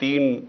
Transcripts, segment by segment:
3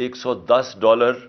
$110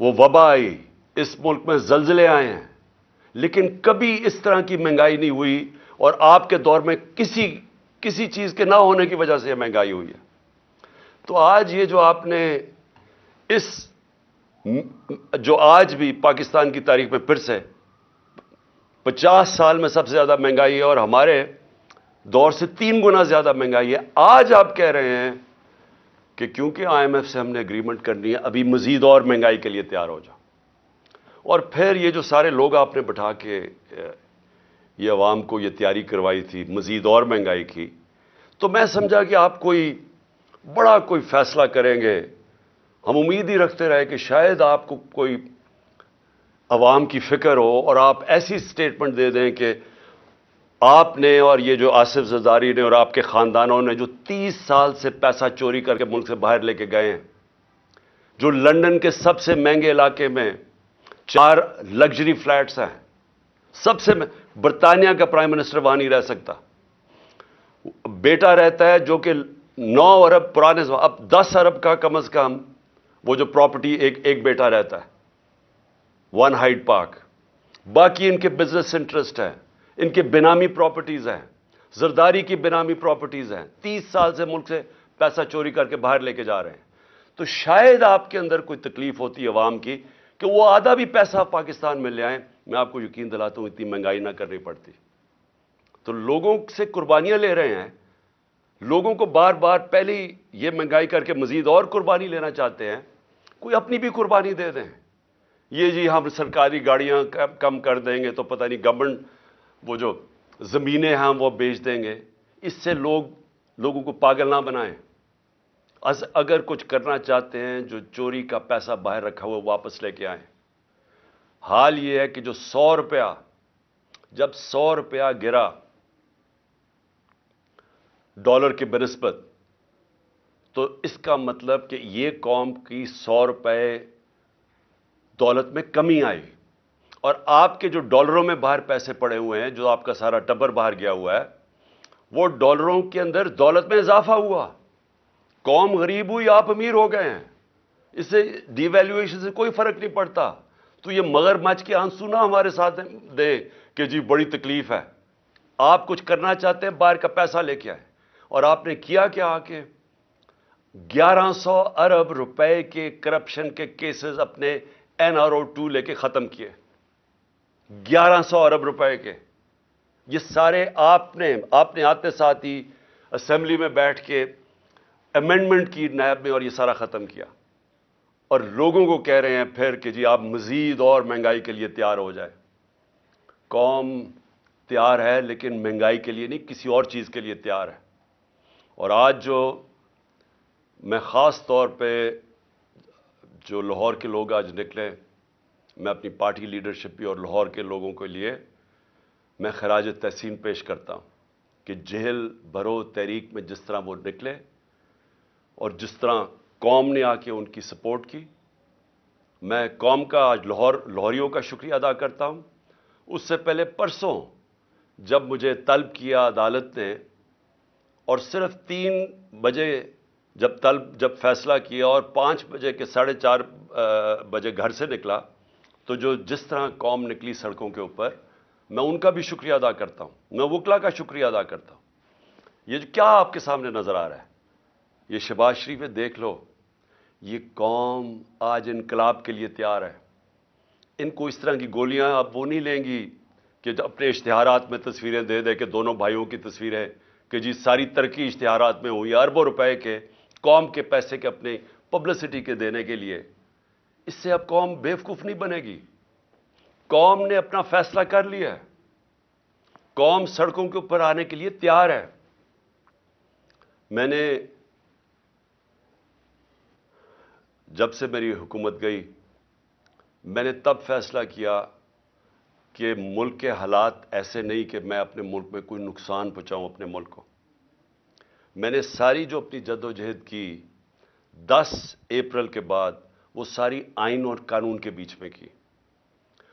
وہ وبا آئی, اس ملک میں زلزلے آئے ہیں, لیکن کبھی اس طرح کی مہنگائی نہیں ہوئی, اور آپ کے دور میں کسی چیز کے نہ ہونے کی وجہ سے یہ مہنگائی ہوئی ہے. تو آج یہ جو آپ نے جو آج بھی پاکستان کی تاریخ میں پھر سے 50 سال میں سب سے زیادہ مہنگائی ہے, اور ہمارے دور سے 3 گنا زیادہ مہنگائی ہے. آج آپ کہہ رہے ہیں کہ کیونکہ آئی ایم ایف سے ہم نے اگریمنٹ کرنی ہے, ابھی مزید اور مہنگائی کے لیے تیار ہو جاؤ. اور پھر یہ جو سارے لوگ آپ نے بٹھا کے یہ عوام کو یہ تیاری کروائی تھی مزید اور مہنگائی کی, تو میں سمجھا کہ آپ بڑا کوئی فیصلہ کریں گے. ہم امید ہی رکھتے رہے کہ شاید آپ کو کوئی عوام کی فکر ہو, اور آپ ایسی سٹیٹمنٹ دے دیں کہ آپ نے اور یہ جو آصف زرداری نے اور آپ کے خاندانوں نے جو 30 سال سے پیسہ چوری کر کے ملک سے باہر لے کے گئے ہیں, جو لندن کے سب سے مہنگے علاقے میں 4 لگژری فلیٹس ہیں, سب سے برطانیہ کا پرائم منسٹر وہاں نہیں رہ سکتا, بیٹا رہتا ہے جو کہ 9 ارب پرانے, اب 10 ارب کا کم از کم وہ جو پراپرٹی ایک بیٹا رہتا ہے, 1 ہائیڈ پارک. باقی ان کے بزنس انٹرسٹ ہیں, ان کے بینامی پراپرٹیز ہیں, زرداری کی بینامی پراپرٹیز ہیں, 30 سال سے ملک سے پیسہ چوری کر کے باہر لے کے جا رہے ہیں. تو شاید آپ کے اندر کوئی تکلیف ہوتی ہے عوام کی کہ وہ آدھا بھی پیسہ پاکستان میں لے آئیں. میں آپ کو یقین دلاتا ہوں اتنی مہنگائی نہ کرنی پڑتی. تو لوگوں سے قربانیاں لے رہے ہیں, لوگوں کو بار بار پہلے یہ مہنگائی کر کے مزید اور قربانی لینا چاہتے ہیں. کوئی اپنی بھی قربانی دے دیں. یہ جی ہم سرکاری گاڑیاں کم کر دیں گے تو پتہ نہیں گورنمنٹ وہ جو زمینیں ہیں وہ بیچ دیں گے. اس سے لوگوں کو پاگل نہ بنائیں. اگر کچھ کرنا چاہتے ہیں جو چوری کا پیسہ باہر رکھا ہوا واپس لے کے آئیں. حال یہ ہے کہ جو 100 روپیہ, جب 100 روپیہ گرا ڈالر کے بنسبت, تو اس کا مطلب کہ یہ قوم کی 100 روپے دولت میں کمی آئی, اور آپ کے جو ڈالروں میں باہر پیسے پڑے ہوئے ہیں, جو آپ کا سارا ٹبر باہر گیا ہوا ہے, وہ ڈالروں کے اندر دولت میں اضافہ ہوا. قوم غریب ہوئی, آپ امیر ہو گئے ہیں. اس سے ڈی ویلیویشن سے کوئی فرق نہیں پڑتا. تو یہ مگر مچ کے آنسو نہ ہمارے ساتھ دیں کہ جی بڑی تکلیف ہے. آپ کچھ کرنا چاہتے ہیں, باہر کا پیسہ لے کے آئے. اور آپ نے کیا آ کے 1100 ارب روپے کے کرپشن کے کیسز اپنے NRO2 لے کے ختم کیے. 1100 ارب روپے کے. یہ سارے آپ نے آتے ساتھ ہی اسمبلی میں بیٹھ کے امینڈمنٹ کی نیب میں, اور یہ سارا ختم کیا. اور لوگوں کو کہہ رہے ہیں پھر کہ جی آپ مزید اور مہنگائی کے لیے تیار ہو جائے. قوم تیار ہے, لیکن مہنگائی کے لیے نہیں, کسی اور چیز کے لیے تیار ہے. اور آج جو میں خاص طور پہ جو لاہور کے لوگ آج نکلے, میں اپنی پارٹی لیڈرشپ بھی اور لاہور کے لوگوں کے لیے میں خراج تحسین پیش کرتا ہوں کہ جہل بھرو تحریک میں جس طرح وہ نکلے, اور جس طرح قوم نے آ کے ان کی سپورٹ کی. میں قوم کا آج لاہوریوں کا شکریہ ادا کرتا ہوں. اس سے پہلے پرسوں جب مجھے طلب کیا عدالت نے, اور صرف 3 بجے جب فیصلہ کیا اور 5 بجے کے 4:30 بجے گھر سے نکلا, تو جس طرح قوم نکلی سڑکوں کے اوپر, میں ان کا بھی شکریہ ادا کرتا ہوں. میں وکلا کا شکریہ ادا کرتا ہوں. یہ جو کیا آپ کے سامنے نظر آ رہا ہے, یہ شہباز شریف ہے, دیکھ لو. یہ قوم آج انقلاب کے لیے تیار ہے. ان کو اس طرح کی گولیاں اب وہ نہیں لیں گی کہ اپنے اشتہارات میں تصویریں دے دے کہ دونوں بھائیوں کی تصویریں, کہ جی ساری ترقی اشتہارات میں ہوئی, اربوں روپے کے قوم کے پیسے کے اپنے پبلسٹی کے دینے کے لیے. اس سے اب قوم بیوقوف نہیں بنے گی. قوم نے اپنا فیصلہ کر لیا ہے. قوم سڑکوں کے اوپر آنے کے لیے تیار ہے. میں نے جب سے میری حکومت گئی, میں نے تب فیصلہ کیا کہ ملک کے حالات ایسے نہیں کہ میں اپنے ملک میں کوئی نقصان پہنچاؤں اپنے ملک کو. میں نے ساری جو اپنی جدوجہد کی 10 اپریل کے بعد, وہ ساری آئین اور قانون کے بیچ میں کی.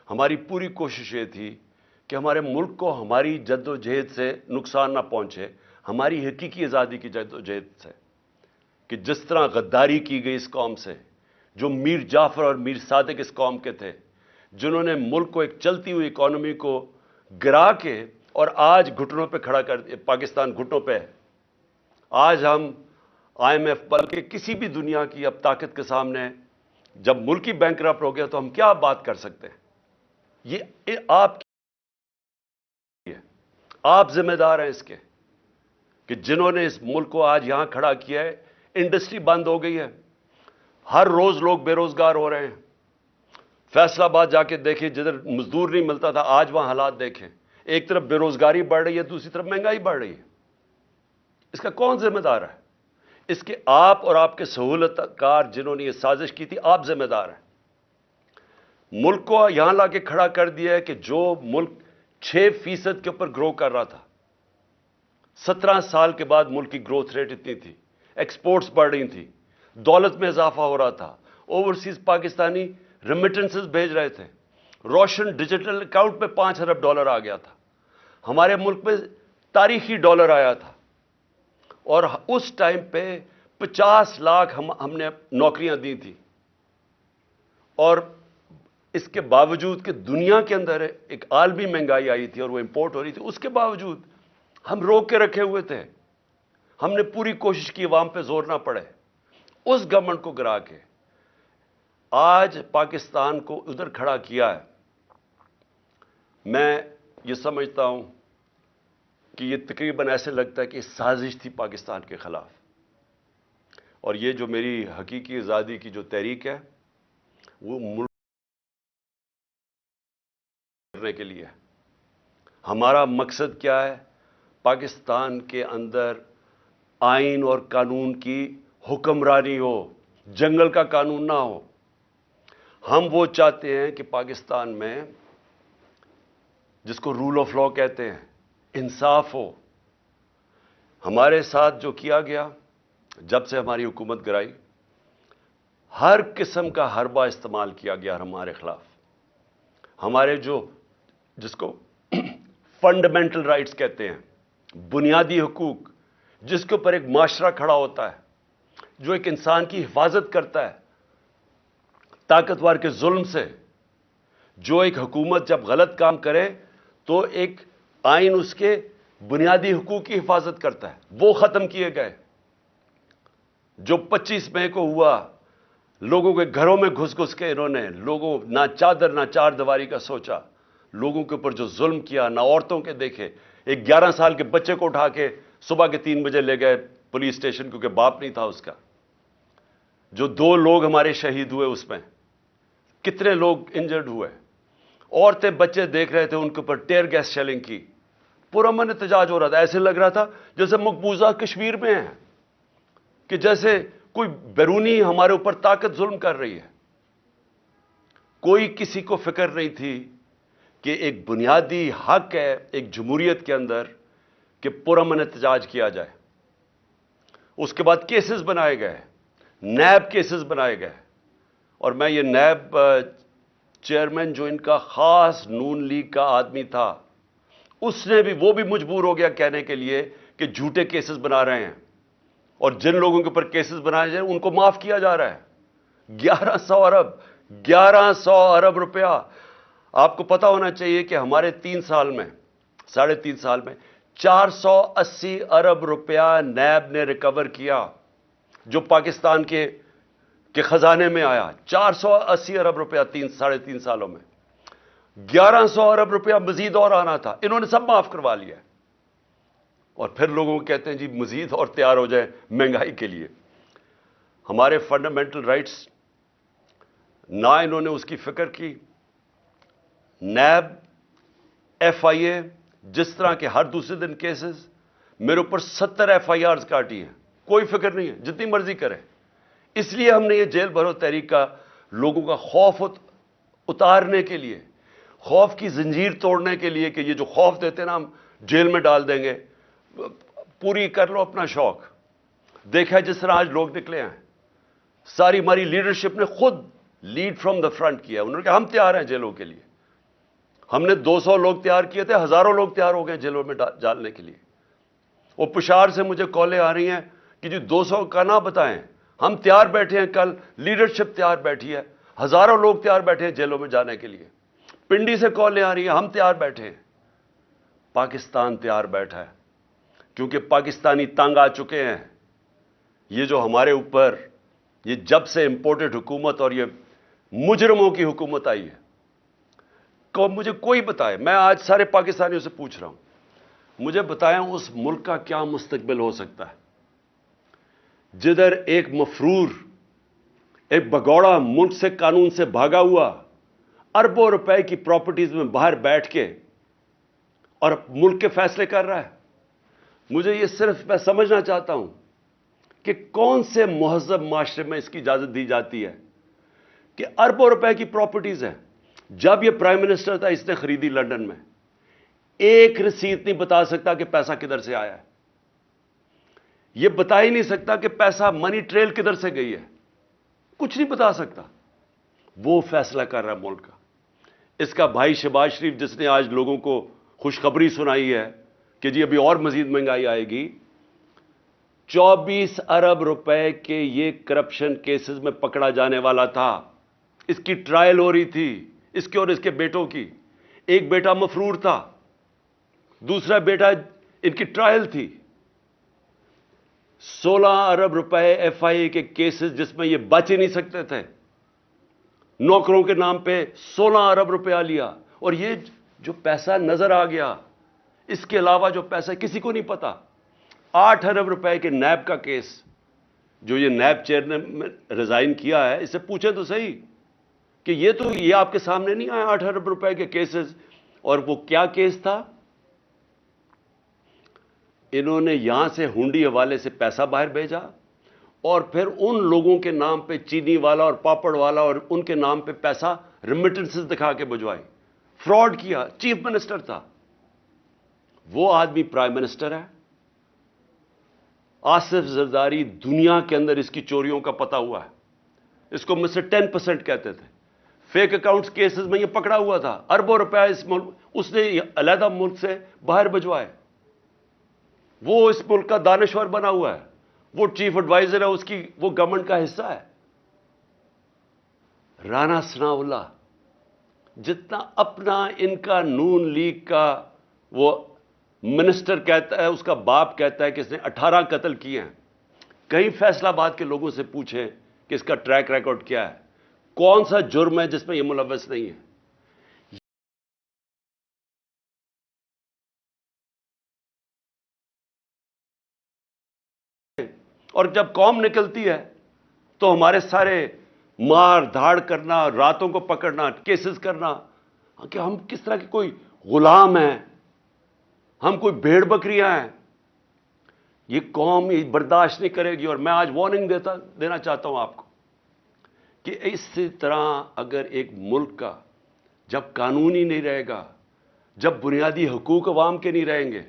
ہماری پوری کوشش یہ تھی کہ ہمارے ملک کو ہماری جدوجہد سے نقصان نہ پہنچے, ہماری حقیقی آزادی کی جدوجہد سے. کہ جس طرح غداری کی گئی اس قوم سے, جو میر جعفر اور میر صادق اس قوم کے تھے، جنہوں نے ملک کو ایک چلتی ہوئی اکانومی کو گرا کے اور آج گھٹنوں پہ کھڑا کر دیا، پاکستان گھٹنوں پہ ہے۔ آج ہم IMF بلکہ کسی بھی دنیا کی اب طاقت کے سامنے جب ملک ہی بینکرپٹ ہو گیا تو ہم کیا بات کر سکتے ہیں؟ یہ آپ ذمہ دار ہیں اس کے کہ جنہوں نے اس ملک کو آج یہاں کھڑا کیا ہے۔ انڈسٹری بند ہو گئی ہے، ہر روز لوگ بے روزگار ہو رہے ہیں۔ فیصل آباد جا کے دیکھیں، جدھر مزدور نہیں ملتا تھا آج وہاں حالات دیکھیں۔ ایک طرف بے روزگاری بڑھ رہی ہے، دوسری طرف مہنگائی بڑھ رہی ہے۔ اس کا کون ذمہ دار ہے؟ اس کے آپ اور آپ کے سہولت کار جنہوں نے یہ سازش کی تھی، آپ ذمہ دار ہیں۔ ملک کو یہاں لا کے کھڑا کر دیا ہے کہ جو ملک 6% کے اوپر گرو کر رہا تھا، 17 سال کے بعد ملک کی گروتھ ریٹ اتنی تھی، ایکسپورٹس بڑھ رہی تھی، دولت میں اضافہ ہو رہا تھا، اوورسیز پاکستانی ریمیٹنسز بھیج رہے تھے، روشن ڈیجیٹل اکاؤنٹ پہ $5 ارب آ گیا تھا، ہمارے ملک میں تاریخی ڈالر آیا تھا، اور اس ٹائم پہ 50 لاکھ ہم نے نوکریاں دی تھی۔ اور اس کے باوجود کہ دنیا کے اندر ایک عالمی مہنگائی آئی تھی اور وہ امپورٹ ہو رہی تھی، اس کے باوجود ہم روک کے رکھے ہوئے تھے۔ ہم نے پوری کوشش کی عوام پہ زور نہ پڑے، اس گورنمنٹ کو گرا کے آج پاکستان کو ادھر کھڑا کیا ہے۔ میں یہ سمجھتا ہوں کہ یہ تقریباً ایسے لگتا ہے کہ سازش تھی پاکستان کے خلاف، اور یہ جو میری حقیقی آزادی کی جو تحریک ہے وہ ملک کرنے کے لیے ہے۔ ہمارا مقصد کیا ہے؟ پاکستان کے اندر آئین اور قانون کی حکمرانی ہو، جنگل کا قانون نہ ہو۔ ہم وہ چاہتے ہیں کہ پاکستان میں جس کو رول آف لا کہتے ہیں، انصاف ہو۔ ہمارے ساتھ جو کیا گیا جب سے ہماری حکومت گرائی، ہر قسم کا حربہ استعمال کیا گیا ہمارے خلاف۔ ہمارے جس کو فنڈامنٹل رائٹس کہتے ہیں، بنیادی حقوق، جس کے اوپر ایک معاشرہ کھڑا ہوتا ہے، جو ایک انسان کی حفاظت کرتا ہے طاقتور کے ظلم سے، جو ایک حکومت جب غلط کام کرے تو ایک آئین اس کے بنیادی حقوق کی حفاظت کرتا ہے، وہ ختم کیے گئے۔ جو 25 مئی کو ہوا، لوگوں کے گھروں میں گھس گھس کے انہوں نے لوگوں نہ چادر نہ چار دیواری کا سوچا، لوگوں کے اوپر جو ظلم کیا، نہ عورتوں کے دیکھے۔ ایک 11 سال کے بچے کو اٹھا کے صبح کے 3 بجے لے گئے پولیس اسٹیشن، کیونکہ باپ نہیں تھا اس کا۔ جو 2 لوگ ہمارے شہید ہوئے، اس میں کتنے لوگ انجرڈ ہوئے۔ عورتیں بچے دیکھ رہے تھے، ان کے اوپر ٹیئر گیس شیلنگ کی، پرامن احتجاج ہو رہا تھا۔ ایسے لگ رہا تھا جیسے مقبوضہ کشمیر میں ہیں، کہ جیسے کوئی بیرونی ہمارے اوپر طاقت ظلم کر رہی ہے۔ کوئی کسی کو فکر نہیں تھی کہ ایک بنیادی حق ہے ایک جمہوریت کے اندر کہ پرامن احتجاج کیا جائے۔ اس کے بعد کیسز بنائے گئے، نیب کیسز بنائے گئے، اور میں یہ نیب چیئرمین جو ان کا خاص نون لیگ کا آدمی تھا، اس نے بھی، وہ بھی مجبور ہو گیا کہنے کے لیے کہ جھوٹے کیسز بنا رہے ہیں، اور جن لوگوں کے اوپر کیسز بنائے جائیں ان کو معاف کیا جا رہا ہے۔ 1100 ارب روپیہ۔ آپ کو پتا ہونا چاہیے کہ ہمارے 3 سال میں، 3.5 سال میں 480 ارب روپیہ نیب نے ریکور کیا، جو پاکستان کے خزانے میں آیا۔ 480 ارب روپیہ 3.5 سالوں میں۔ 1100 ارب روپیہ مزید اور آنا تھا، انہوں نے سب معاف کروا لیا۔ اور پھر لوگوں کو کہتے ہیں جی مزید اور تیار ہو جائے مہنگائی کے لیے۔ ہمارے فنڈامنٹل رائٹس نہ انہوں نے اس کی فکر کی۔ نیب، FIA، جس طرح کے ہر دوسرے دن کیسز، میرے اوپر 70 FIRs کاٹی ہیں، کوئی فکر نہیں ہے، جتنی مرضی کرے۔ اس لیے ہم نے یہ جیل بھرو تحریک کا لوگوں کا خوف اتارنے کے لیے، خوف کی زنجیر توڑنے کے لیے، کہ یہ جو خوف دیتے ہیں نا ہم جیل میں ڈال دیں گے، پوری کر لو اپنا شوق۔ دیکھا جس طرح آج لوگ نکلے ہیں، ساری ہماری لیڈرشپ نے خود لیڈ فرام دا فرنٹ کیا۔ انہوں نے کہا ہم تیار ہیں جیلوں کے لیے۔ ہم نے 200 لوگ تیار کیے تھے، ہزاروں لوگ تیار ہو گئے جیلوں میں ڈالنے کے لیے۔ وہ پشاور سے مجھے کالیں آ رہی ہیں کہ جی 200 کا نہ بتائیں، ہم تیار بیٹھے ہیں، کل لیڈرشپ تیار بیٹھی ہے، ہزاروں لوگ تیار بیٹھے ہیں جیلوں میں جانے کے لیے، پنڈی سے کالیں آ رہی ہیں، ہم تیار بیٹھے ہیں، پاکستان تیار بیٹھا ہے، کیونکہ پاکستانی تنگ آ چکے ہیں۔ یہ جو ہمارے اوپر یہ جب سے امپورٹڈ حکومت اور یہ مجرموں کی حکومت آئی ہے، مجھے کوئی بتائے، میں آج سارے پاکستانیوں سے پوچھ رہا ہوں، مجھے بتائیں اس ملک کا کیا مستقبل ہو سکتا ہے جدھر ایک مفرور، ایک بگوڑا ملک سے قانون سے بھاگا ہوا اربوں روپے کی پراپرٹیز میں باہر بیٹھ کے اور ملک کے فیصلے کر رہا ہے۔ مجھے یہ صرف میں سمجھنا چاہتا ہوں کہ کون سے مہذب معاشرے میں اس کی اجازت دی جاتی ہے کہ اربوں روپے کی پراپرٹیز ہیں۔ جب یہ پرائم منسٹر تھا اس نے خریدی لندن میں، ایک رسید نہیں بتا سکتا کہ پیسہ کدھر سے آیا ہے، یہ بتا ہی نہیں سکتا کہ پیسہ منی ٹریل کدھر سے گئی ہے، کچھ نہیں بتا سکتا۔ وہ فیصلہ کر رہا ہے ملک کا۔ اس کا بھائی شہباز شریف جس نے آج لوگوں کو خوشخبری سنائی ہے کہ جی ابھی اور مزید مہنگائی آئے گی، 24 ارب روپے کے یہ کرپشن کیسز میں پکڑا جانے والا تھا، اس کی ٹرائل ہو رہی تھی، اس کے اور اس کے بیٹوں کی۔ ایک بیٹا مفرور تھا، دوسرا بیٹا ان کی ٹرائل تھی۔ 16 ارب روپے ایف آئی اے کے کیسز جس میں یہ بچ ہی نہیں سکتے تھے، نوکروں کے نام پہ 16 ارب روپیہ لیا، اور یہ جو پیسہ نظر آ گیا، اس کے علاوہ جو پیسہ کسی کو نہیں پتا۔ 8 ارب روپے کے نیب کا کیس، جو یہ نیب چیئر نے ریزائن کیا ہے، اس سے پوچھیں تو صحیح کہ یہ آپ کے سامنے نہیں آیا 8 ارب روپے کے کیسز، اور وہ کیا کیس تھا؟ انہوں نے یہاں سے ہنڈی حوالے سے پیسہ باہر بھیجا، اور پھر ان لوگوں کے نام پہ چینی والا اور پاپڑ والا اور ان کے نام پہ پیسہ ریمیٹنسز دکھا کے بھجوائی، فراڈ کیا۔ چیف منسٹر تھا وہ آدمی، پرائم منسٹر ہے۔ آصف زرداری دنیا کے اندر اس کی چوریوں کا پتہ ہوا ہے، اس کو مسٹر 10% کہتے تھے۔ فیک اکاؤنٹس کیسز میں یہ پکڑا ہوا تھا، اربوں روپے اس ملک اس نے علیحدہ ملک سے باہر بھجوائے۔ وہ اس ملک کا دانشور بنا ہوا ہے، وہ چیف ایڈوائزر ہے اس کی، وہ گورنمنٹ کا حصہ ہے۔ رانا ثناء اللہ جتنا اپنا ان کا نون لیگ کا وہ منسٹر کہتا ہے، اس کا باپ کہتا ہے کہ اس نے 18 قتل کیے ہیں، کہیں فیصلہ آباد کے لوگوں سے پوچھیں کہ اس کا ٹریک ریکارڈ کیا ہے، کون سا جرم ہے جس میں یہ ملوث نہیں ہے۔ اور جب قوم نکلتی ہے تو ہمارے سارے مار دھاڑ کرنا، راتوں کو پکڑنا، کیسز کرنا کہ ہم کس طرح کے کوئی غلام ہیں، ہم کوئی بھیڑ بکریاں ہیں، یہ قوم یہ برداشت نہیں کرے گی۔ اور میں آج وارننگ دینا چاہتا ہوں آپ کو کہ اسی طرح اگر ایک ملک کا جب قانون ہی نہیں رہے گا، جب بنیادی حقوق عوام کے نہیں رہیں گے،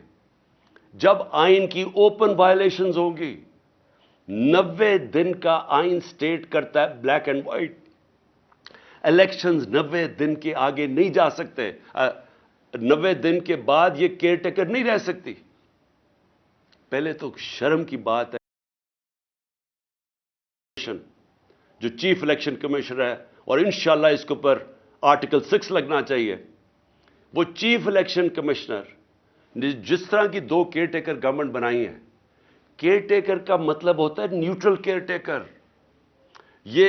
جب آئین کی اوپن وائلیشنز ہوں گی، 90 دن کا آئین سٹیٹ کرتا ہے بلیک اینڈ وائٹ، الیکشنز 90 دن کے آگے نہیں جا سکتے، 90 دن کے بعد یہ کیئر ٹیکر نہیں رہ سکتی۔ پہلے تو شرم کی بات ہے جو چیف الیکشن کمشنر ہے، اور انشاءاللہ اس کے اوپر آرٹیکل 6 لگنا چاہیے، وہ چیف الیکشن کمشنر نے جس طرح کی 2 کیئر ٹیکر گورنمنٹ بنائی ہیں، کیئر ٹیکر کا مطلب ہوتا ہے نیوٹرل کیئر ٹیکر۔ یہ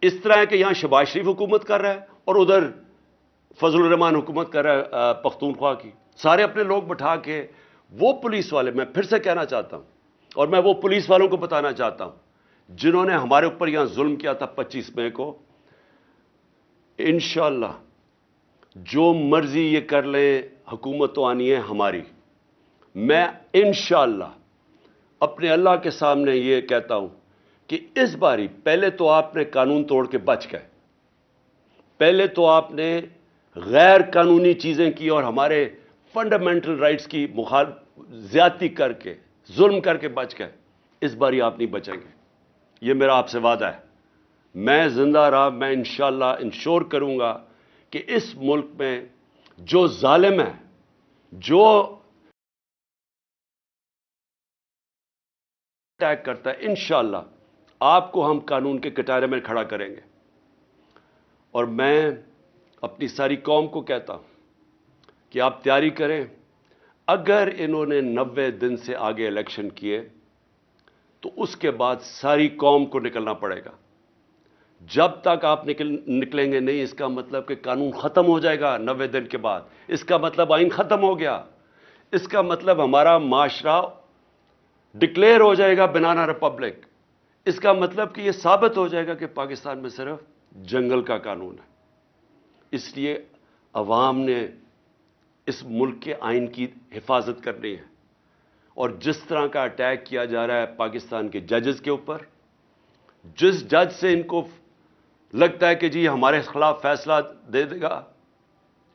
اس طرح ہے کہ یہاں شہباز شریف حکومت کر رہا ہے اور ادھر فضل الرحمان حکومت کر رہا ہے پختونخوا کی، سارے اپنے لوگ بٹھا کے۔ وہ پولیس والے، میں پھر سے کہنا چاہتا ہوں اور میں وہ پولیس والوں کو بتانا چاہتا ہوں جنہوں نے ہمارے اوپر یہاں ظلم کیا تھا 25 مئی کو، انشاءاللہ جو مرضی یہ کر لیں، حکومت تو آنی ہے ہماری۔ میں انشاءاللہ اپنے اللہ کے سامنے یہ کہتا ہوں کہ اس باری پہلے تو آپ نے قانون توڑ کے بچ گئے، پہلے تو آپ نے غیر قانونی چیزیں کی اور ہمارے فنڈامنٹل رائٹس کی زیادتی کر کے، ظلم کر کے بچ گئے۔ اس باری آپ نہیں بچیں گے، یہ میرا آپ سے وعدہ ہے۔ میں زندہ رہا، میں انشاءاللہ انشور کروں گا کہ اس ملک میں جو ظالم ہے، جو اٹیک کرتا ہے، انشاءاللہ آپ کو ہم قانون کے کٹارے میں کھڑا کریں گے. اور میں اپنی ساری قوم کو کہتا ہوں کہ آپ تیاری کریں. اگر انہوں نے 90 دن سے آگے الیکشن کیے تو اس کے بعد ساری قوم کو نکلنا پڑے گا. جب تک آپ نکلیں گے نہیں، اس کا مطلب کہ قانون ختم ہو جائے گا 90 دن کے بعد. اس کا مطلب آئین ختم ہو گیا. اس کا مطلب ہمارا معاشرہ ڈکلیئر ہو جائے گا بنانا ریپبلک. اس کا مطلب کہ یہ ثابت ہو جائے گا کہ پاکستان میں صرف جنگل کا قانون ہے. اس لیے عوام نے اس ملک کے آئین کی حفاظت کرنی ہے. اور جس طرح کا اٹیک کیا جا رہا ہے پاکستان کے ججز کے اوپر، جس جج سے ان کو لگتا ہے کہ جی ہمارے خلاف فیصلہ دے دے گا،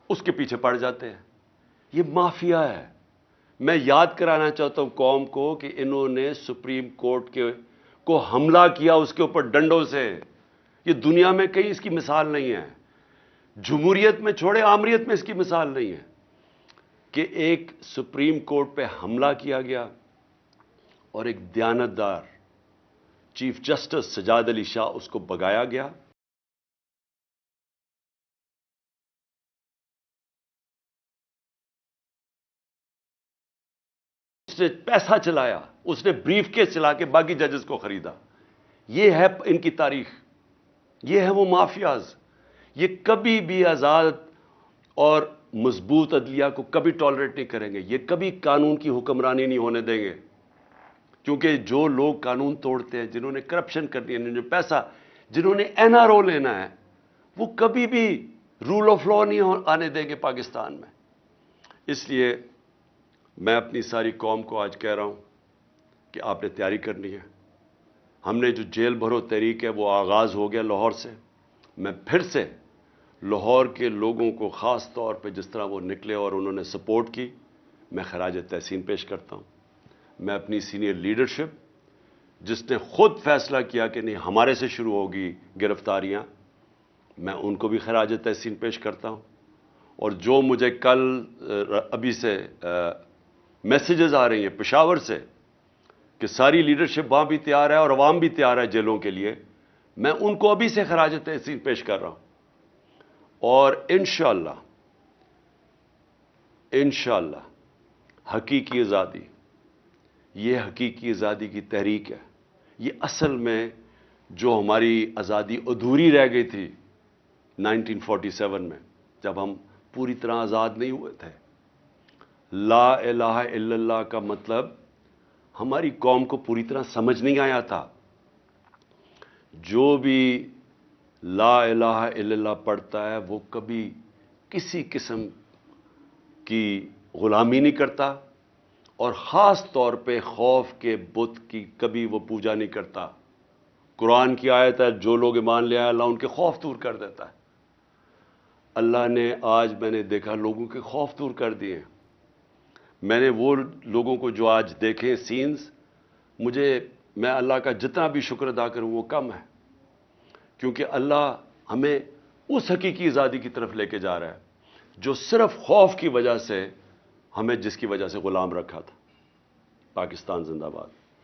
اس کے پیچھے پڑ جاتے ہیں. یہ مافیا ہے. میں یاد کرانا چاہتا ہوں قوم کو کہ انہوں نے سپریم کورٹ کو حملہ کیا اس کے اوپر ڈنڈوں سے. یہ دنیا میں کہیں اس کی مثال نہیں ہے. جمہوریت میں چھوڑے، آمریت میں اس کی مثال نہیں ہے کہ ایک سپریم کورٹ پہ حملہ کیا گیا اور ایک دیانتدار چیف جسٹس سجاد علی شاہ اس کو بگایا گیا. اس نے پیسہ چلایا، اس نے بریف کیس چلا کے باقی ججز کو خریدا. یہ ہے ان کی تاریخ. یہ ہے وہ مافیاز. یہ کبھی بھی آزاد اور مضبوط عدلیہ کو کبھی ٹالریٹ نہیں کریں گے. یہ کبھی قانون کی حکمرانی نہیں ہونے دیں گے. کیونکہ جو لوگ قانون توڑتے ہیں، جنہوں نے کرپشن کرنی ہے، جو پیسہ، جنہوں نے این آر او لینا ہے، وہ کبھی بھی رول آف لا نہیں آنے دیں گے پاکستان میں. اس لیے میں اپنی ساری قوم کو آج کہہ رہا ہوں کہ آپ نے تیاری کرنی ہے. ہم نے جو جیل بھرو تحریک ہے وہ آغاز ہو گیا لاہور سے. میں پھر سے لاہور کے لوگوں کو خاص طور پہ جس طرح وہ نکلے اور انہوں نے سپورٹ کی، میں خراج تحسین پیش کرتا ہوں. میں اپنی سینئر لیڈرشپ جس نے خود فیصلہ کیا کہ نہیں ہمارے سے شروع ہوگی گرفتاریاں، میں ان کو بھی خراج تحسین پیش کرتا ہوں. اور جو مجھے کل ابھی سے میسیجز آ رہی ہیں پشاور سے کہ ساری لیڈرشپ وہاں بھی تیار ہے اور عوام بھی تیار ہے جیلوں کے لیے، میں ان کو ابھی سے خراج تحسین پیش کر رہا ہوں. اور انشاءاللہ حقیقی آزادی، یہ حقیقی آزادی کی تحریک ہے. یہ اصل میں جو ہماری آزادی ادھوری رہ گئی تھی 1947 میں، جب ہم پوری طرح آزاد نہیں ہوئے تھے. لا الہ الا اللہ کا مطلب ہماری قوم کو پوری طرح سمجھ نہیں آیا تھا. جو بھی لا الہ الا اللہ پڑھتا ہے وہ کبھی کسی قسم کی غلامی نہیں کرتا، اور خاص طور پہ خوف کے بت کی کبھی وہ پوجا نہیں کرتا. قرآن کی آیت ہے جو لوگ ایمان لے آئے اللہ ان کے خوف دور کر دیتا ہے. اللہ نے آج میں نے دیکھا لوگوں کے خوف دور کر دیے. میں نے وہ لوگوں کو جو آج دیکھے سینز، میں اللہ کا جتنا بھی شکر ادا کروں وہ کم ہے. کیونکہ اللہ ہمیں اس حقیقی آزادی کی طرف لے کے جا رہا ہے جو صرف خوف کی وجہ سے ہمیں جس کی وجہ سے غلام رکھا تھا. پاکستان زندہ باد.